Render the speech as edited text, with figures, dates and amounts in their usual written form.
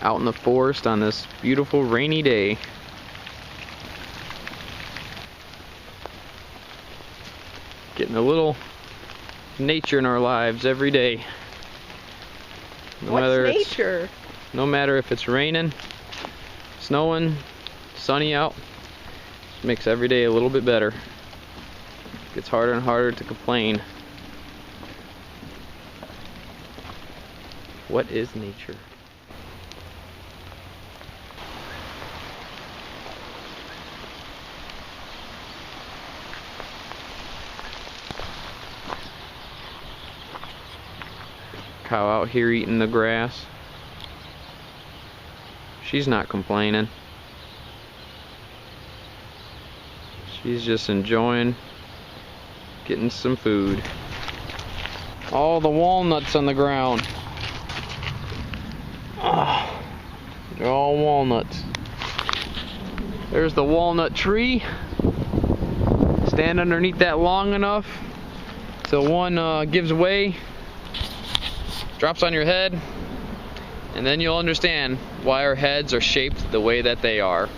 out in the forest on this beautiful rainy day. Getting a little nature in our lives every day. What's nature? No matter if it's raining, snowing, sunny out, it makes every day a little bit better. Gets harder and harder to complain. What is nature? Cow out here eating the grass. She's not complaining. She's just enjoying getting some food. All the walnuts on the ground. Oh, they're all walnuts. There's the walnut tree. Stand underneath that long enough till one gives way, drops on your head, and then you'll understand why our heads are shaped the way that they are.